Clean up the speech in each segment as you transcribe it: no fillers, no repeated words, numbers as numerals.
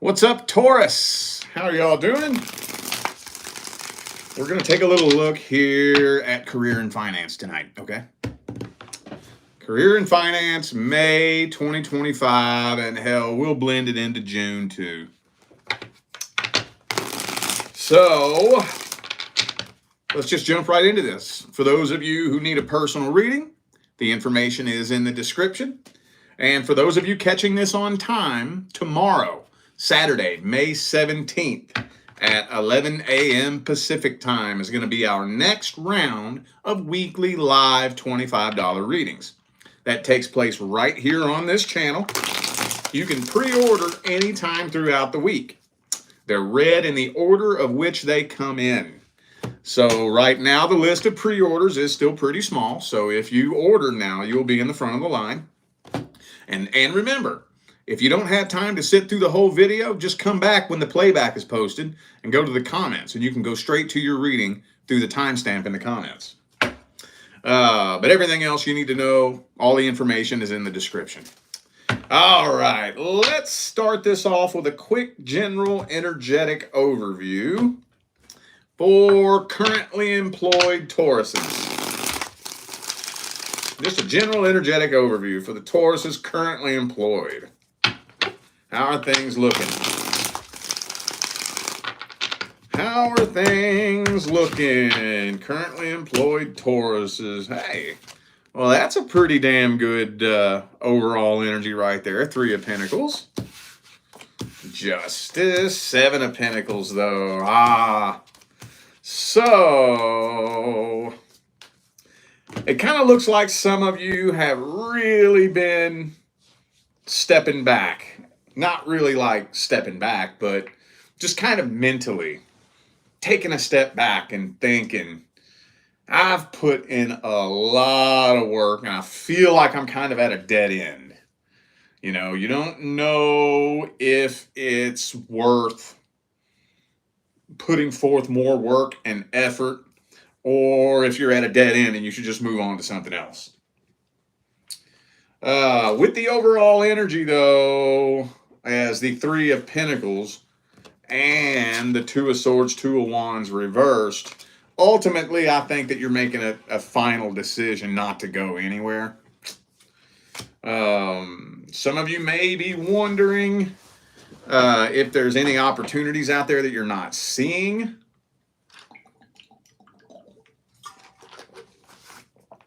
What's up, Taurus? How are y'all doing? We're going to take a little look here at career and finance tonight, okay? Career and finance, May 2025, and hell, we'll blend it into June too. So, let's just jump right into this. For those of you who need a personal reading, the information is in the description. And for those of you catching this on time, tomorrow, Saturday, May 17th at 11 a.m. Pacific time is going to be our next round of weekly live $25 readings. That takes place right here on this channel. You can pre-order anytime throughout the week. They're read in the order of which they come in. So right now the list of pre-orders is still pretty small. So if you order now, you'll be in the front of the line. And remember, if you don't have time to sit through the whole video, just come back when the playback is posted and go to the comments, and you can go straight to your reading through the timestamp in the comments. But everything else you need to know, all the information is in the description. All right, let's start this off with a quick general energetic overview for currently employed Tauruses. Just a general energetic overview for the Tauruses currently employed. How are things looking? How are things looking? Currently employed Tauruses. Hey, well, that's a pretty damn good overall energy right there. 3 of Pentacles. Justice. 7 of Pentacles, though. So it kind of looks like some of you have really been stepping back. Not really like stepping back, but just kind of mentally taking a step back and thinking, I've put in a lot of work and I feel like I'm kind of at a dead end. You know, you don't know if it's worth putting forth more work and effort, or if you're at a dead end and you should just move on to something else. With the overall energy, though, as the 3 of Pentacles and the 2 of Swords, 2 of Wands reversed, ultimately, I think that you're making a final decision not to go anywhere. Some of you may be wondering if there's any opportunities out there that you're not seeing.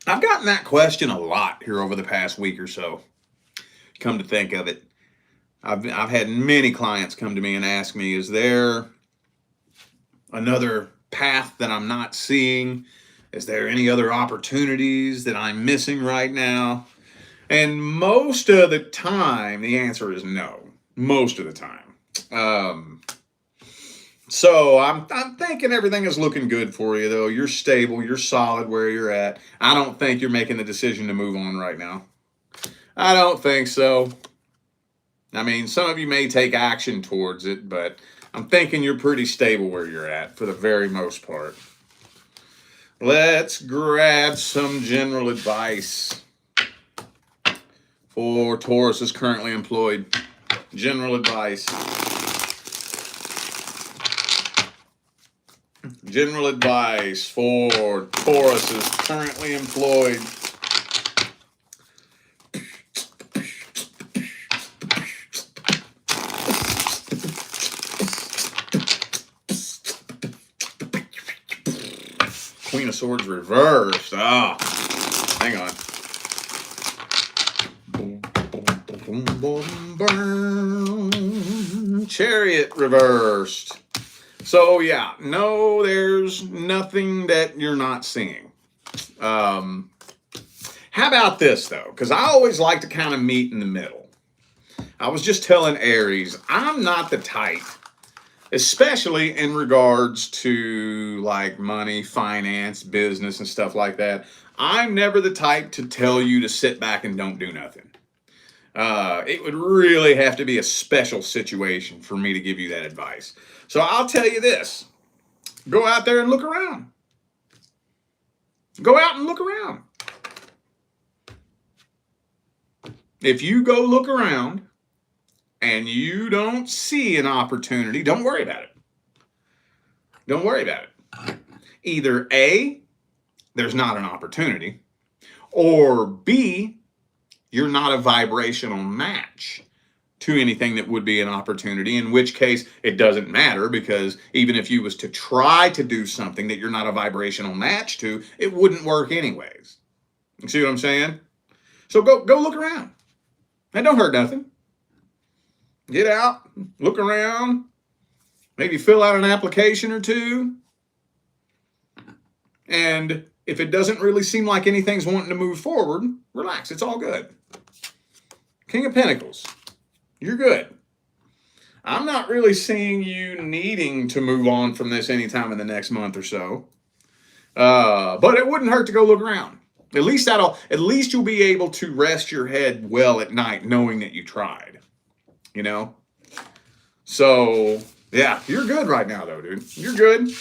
I've gotten that question a lot here over the past week or so. Come to think of it, I've had many clients come to me and ask me, is there another path that I'm not seeing? Is there any other opportunities that I'm missing right now? And most of the time, the answer is no. Most of the time. So I'm thinking everything is looking good for you, though. You're stable. You're solid where you're at. I don't think you're making the decision to move on right now. I don't think so. I mean, some of you may take action towards it, but I'm thinking you're pretty stable where you're at for the very most part. Let's grab some general advice for Taurus is currently employed. General advice. General advice for Taurus is currently employed. Queen of Swords reversed. Hang on. Chariot reversed. So yeah, no, there's nothing that you're not seeing. How about this though? Because I always like to kind of meet in the middle. I was just telling Aries, I'm not the type, especially in regards to like money, finance, business, and stuff like that. I'm never the type to tell you to sit back and don't do nothing. It would really have to be a special situation for me to give you that advice. So I'll tell you this. Go out there and look around. Go out and look around. If you go look around and you don't see an opportunity, don't worry about it. Don't worry about it. Either A, there's not an opportunity, or B, you're not a vibrational match to anything that would be an opportunity, in which case it doesn't matter, because even if you was to try to do something that you're not a vibrational match to, it wouldn't work anyways. You see what I'm saying? So go look around. That don't hurt nothing. Get out, look around, maybe fill out an application or two. And if it doesn't really seem like anything's wanting to move forward, relax, it's all good. King of Pentacles, you're good. I'm not really seeing you needing to move on from this anytime in the next month or so. But it wouldn't hurt to go look around. At least you'll be able to rest your head well at night knowing that you tried. You know? So, yeah, you're good right now though, dude. You're good.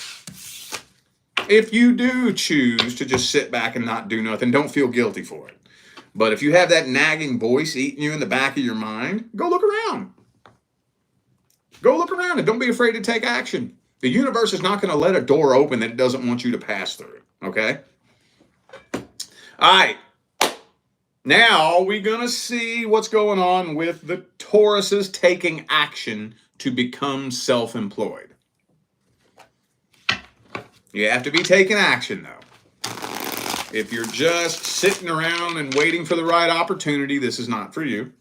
If you do choose to just sit back and not do nothing, don't feel guilty for it. But if you have that nagging voice eating you in the back of your mind, go look around. Go look around and don't be afraid to take action. The universe is not going to let a door open that it doesn't want you to pass through, okay? All right. Now we're going to see what's going on with the Tauruses taking action to become self-employed. You have to be taking action, though. If you're just sitting around and waiting for the right opportunity, this is not for you.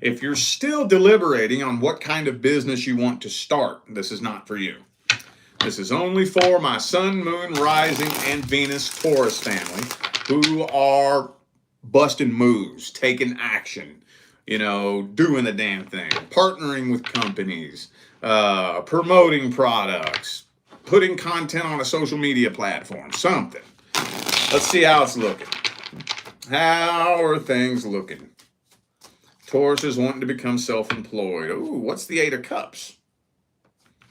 If you're still deliberating on what kind of business you want to start, this is not for you. This is only for my Sun, Moon, Rising, and Venus Taurus family who are busting moves, taking action, doing the damn thing, partnering with companies, promoting products, putting content on a social media platform, something. Let's see how it's looking. How are things looking? Taurus is wanting to become self-employed. Ooh, what's the Eight of Cups?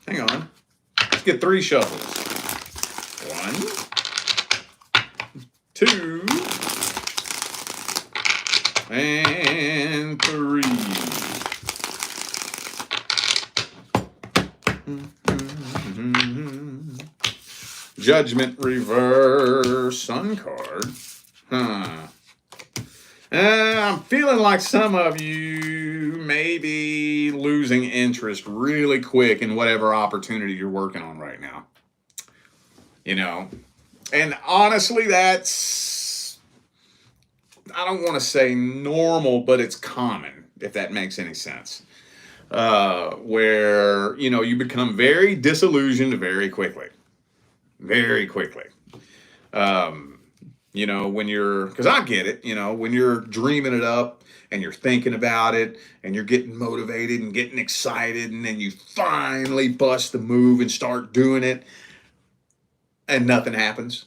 Hang on. Let's get 3 shuffles. 1, 2, and 3. Judgment reverse, Sun card. I'm feeling like some of you may be losing interest really quick in whatever opportunity you're working on right now. And honestly, that's, I don't want to say normal, but it's common, if that makes any sense. Where, you become very disillusioned very quickly. Very quickly. Because I get it, when you're dreaming it up and you're thinking about it and you're getting motivated and getting excited, and then you finally bust the move and start doing it and nothing happens.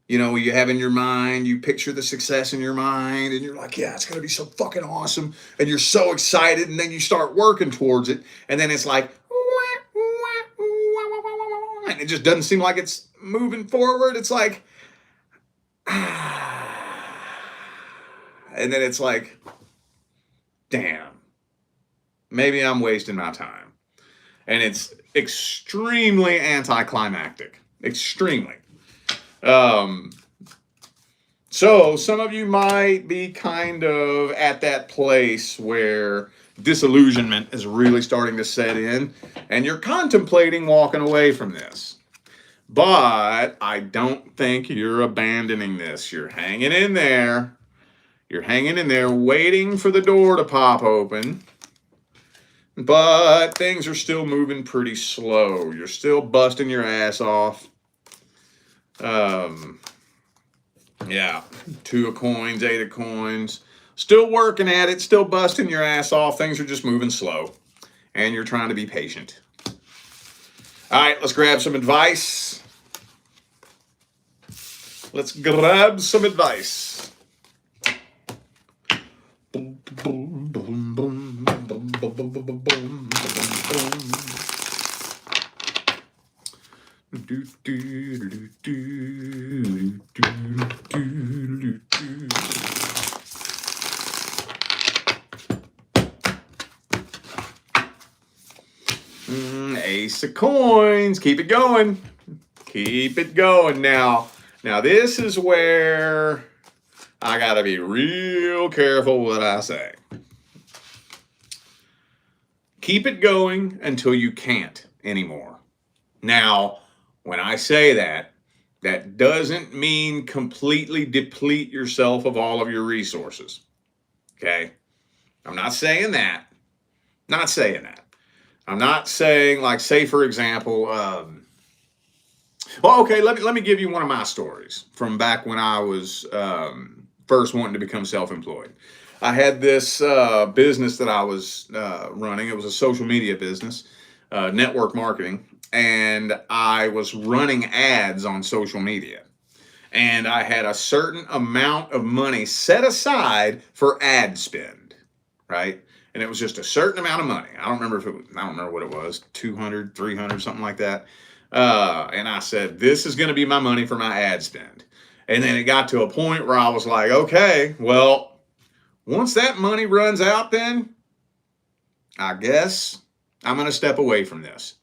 You have in your mind, you picture the success in your mind and you're like, yeah, it's going to be so fucking awesome. And you're so excited, and then you start working towards it. And then it's like, and it just doesn't seem like it's moving forward. It's like, and then it's like, damn, maybe I'm wasting my time. And it's extremely anticlimactic. Extremely. So some of you might be kind of at that place where disillusionment is really starting to set in, and you're contemplating walking away from this. But I don't think you're abandoning this. You're hanging in there. You're hanging in there waiting for the door to pop open. But things are still moving pretty slow. You're still busting your ass off. Yeah, 2 of coins, 8 of coins. Still working at it, still busting your ass off. Things are just moving slow. And you're trying to be patient. All right, let's grab some advice. Let's grab some advice. Ace of Coins. Keep it going. Keep it going. Now this is where I got to be real careful what I say. Keep it going until you can't anymore. Now, when I say that, that doesn't mean completely deplete yourself of all of your resources. Okay? I'm not saying that. Not saying that. I'm not saying, like, say, for example, well, okay, let me give you one of my stories from back when I was first wanting to become self-employed. I had this business that I was running. It was a social media business, network marketing, and I was running ads on social media. And I had a certain amount of money set aside for ad spend, right? And it was just a certain amount of money. I don't remember what it was, 200, 300, something like that. And I said, this is going to be my money for my ad spend. And then it got to a point where I was like, okay, well, once that money runs out, then I guess I'm going to step away from this.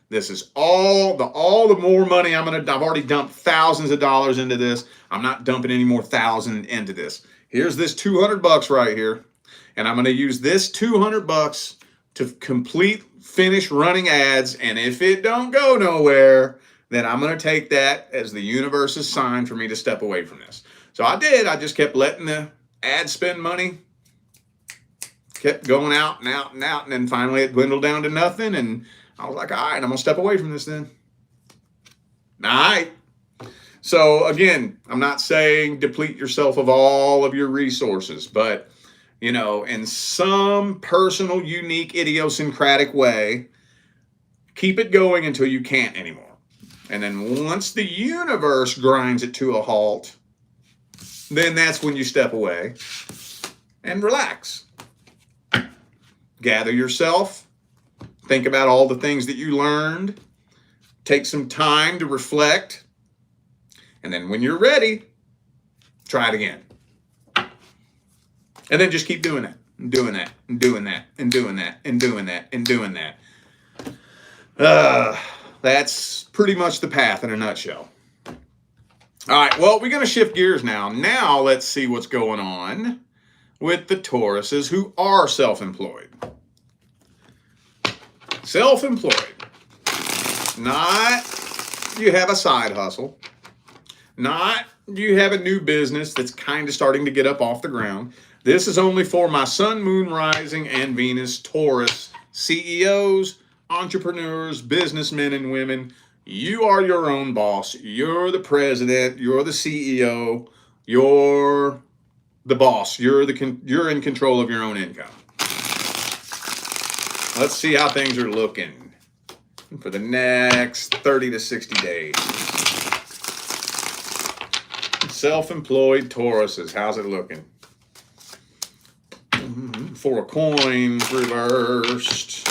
This is all the more money I've already dumped thousands of dollars into this. I'm not dumping any more thousand into this. Here's this $200 right here. And I'm going to use this $200 to finish running ads. And if it don't go nowhere, then I'm going to take that as the universe's sign for me to step away from this. So I did. I just kept letting the ad spend money kept going out and out and out. And then finally it dwindled down to nothing. And I was like, all right, I'm going to step away from this then. All right. So again, I'm not saying deplete yourself of all of your resources, but you know, in some personal, unique, idiosyncratic way, keep it going until you can't anymore. And then once the universe grinds it to a halt, then that's when you step away and relax. Gather yourself. Think about all the things that you learned. Take some time to reflect. And then when you're ready, try it again. And then just keep doing that, and doing that, and doing that, and doing that, and doing that, and doing that. That's pretty much the path in a nutshell. All right, well, we're going to shift gears now. Now let's see what's going on with the Tauruses who are self-employed. Self-employed. Not you have a side hustle. Not you have a new business that's kind of starting to get up off the ground. This is only for my Sun, Moon, Rising, and Venus Taurus CEOs, entrepreneurs, businessmen and women. You are your own boss. You're the president. You're the CEO. You're the boss. You're in control of your own income. Let's see how things are looking for the next 30 to 60 days. Self-employed Tauruses, how's it looking? Four of Coins reversed.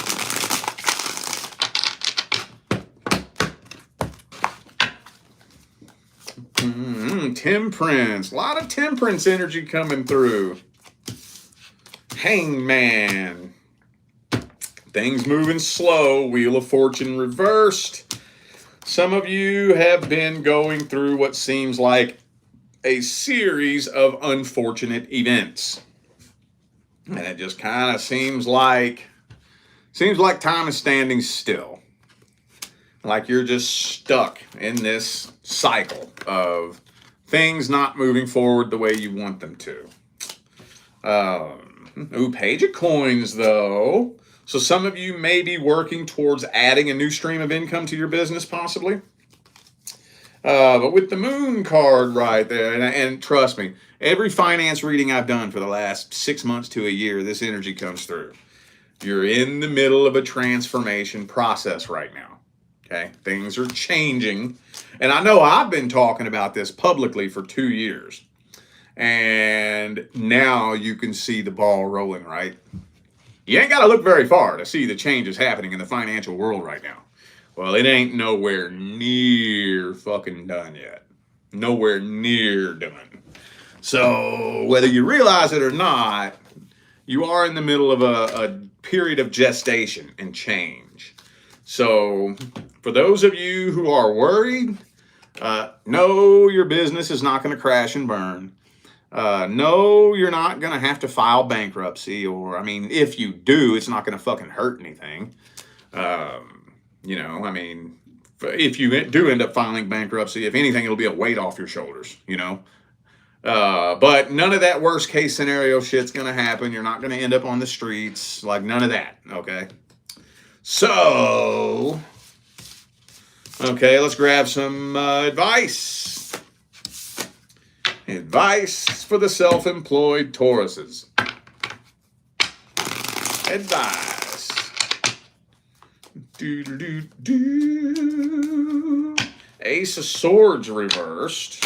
Temperance. A lot of temperance energy coming through. Hangman. Things moving slow. Wheel of Fortune reversed. Some of you have been going through what seems like a series of unfortunate events. And it just kind of seems like time is standing still. Like you're just stuck in this cycle of things not moving forward the way you want them to. Page of Coins, though. So some of you may be working towards adding a new stream of income to your business, possibly. But with the Moon card right there, and trust me, every finance reading I've done for the last 6 months to a year, this energy comes through. You're in the middle of a transformation process right now. Okay, things are changing. And I know I've been talking about this publicly for 2 years. And now you can see the ball rolling, right? You ain't got to look very far to see the changes happening in the financial world right now. Well, it ain't nowhere near fucking done yet. Nowhere near done. So whether you realize it or not, you are in the middle of a period of gestation and change. So for those of you who are worried, no, your business is not going to crash and burn. No, you're not going to have to file bankruptcy, or, I mean, if you do, it's not going to fucking hurt anything. You know, I mean, if you do end up filing bankruptcy, if anything, it'll be a weight off your shoulders, you know. But none of that worst case scenario shit's going to happen. You're not going to end up on the streets, like none of that, okay? So, okay, let's grab some advice. Advice for the self-employed Tauruses. Advice. Ace of Swords reversed.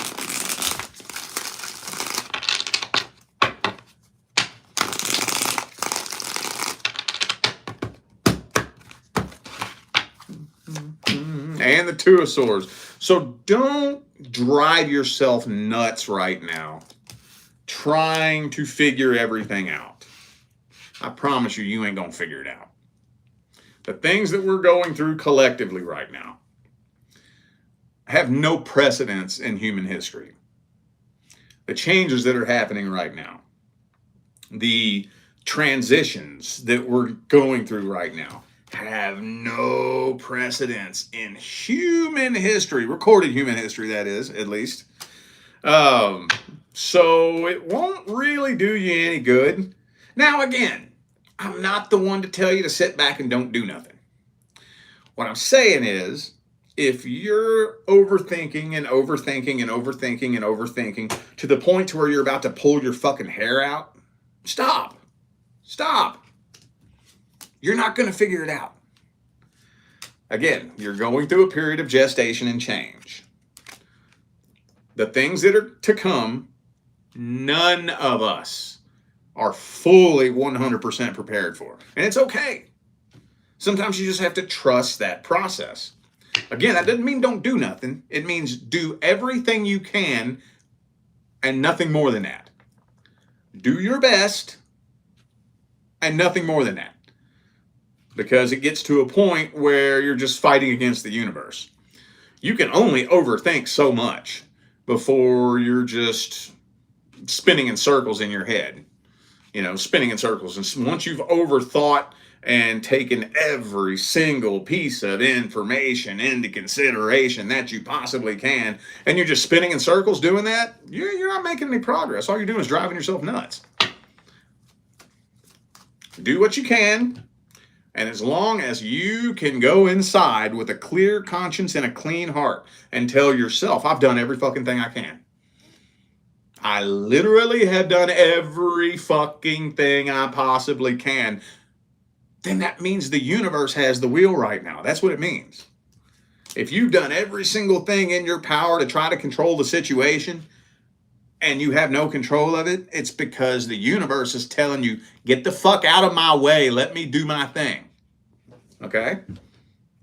And the Two of Swords. So don't drive yourself nuts right now trying to figure everything out. I promise you, you ain't gonna figure it out. The things that we're going through collectively right now have no precedence in human history. The changes that are happening right now, the transitions that we're going through right now, have no precedence in human history, recorded human history, that is, at least. So it won't really do you any good. Now, again, I'm not the one to tell you to sit back and don't do nothing. What I'm saying is, if you're overthinking and overthinking and overthinking and overthinking to the point to where you're about to pull your fucking hair out, stop. Stop. You're not going to figure it out. Again, you're going through a period of gestation and change. The things that are to come, none of us are fully 100% prepared for. And it's okay. Sometimes you just have to trust that process. Again, that doesn't mean don't do nothing. It means do everything you can and nothing more than that. Do your best and nothing more than that. Because it gets to a point where you're just fighting against the universe. You can only overthink so much before you're just spinning in circles in your head. You know, spinning in circles. And once you've overthought and taken every single piece of information into consideration that you possibly can, and you're just spinning in circles doing that, you're not making any progress. All you're doing is driving yourself nuts. Do what you can. And as long as you can go inside with a clear conscience and a clean heart and tell yourself, I've done every fucking thing I can. I literally have done every fucking thing I possibly can. Then that means the universe has the wheel right now. That's what it means. If you've done every single thing in your power to try to control the situation and you have no control of it, it's because the universe is telling you, get the fuck out of my way. Let me do my thing. Okay?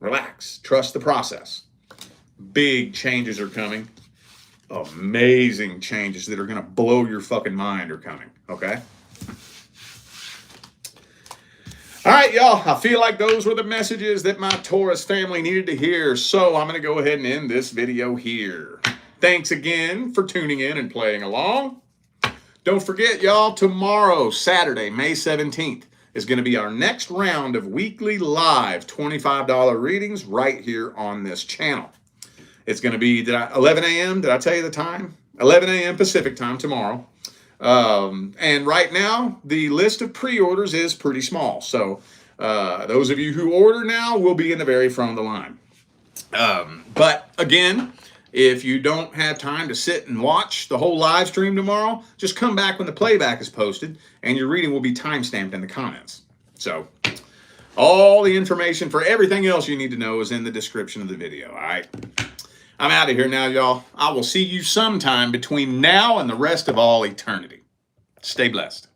Relax. Trust the process. Big changes are coming. Amazing changes that are going to blow your fucking mind are coming. Okay? All right, y'all. I feel like those were the messages that my Taurus family needed to hear. So I'm going to go ahead and end this video here. Thanks again for tuning in and playing along. Don't forget, y'all, tomorrow, Saturday, May 17th, is going to be our next round of weekly live $25 readings right here on this channel. It's going to be 11 a.m. Did I tell you the time? 11 a.m. Pacific time tomorrow. And right now, the list of pre-orders is pretty small. So those of you who order now will be in the very front of the line. But again, if you don't have time to sit and watch the whole live stream tomorrow, just come back when the playback is posted and your reading will be timestamped in the comments. So all the information for everything else you need to know is in the description of the video. All right. I'm out of here now, y'all. I will see you sometime between now and the rest of all eternity. Stay blessed.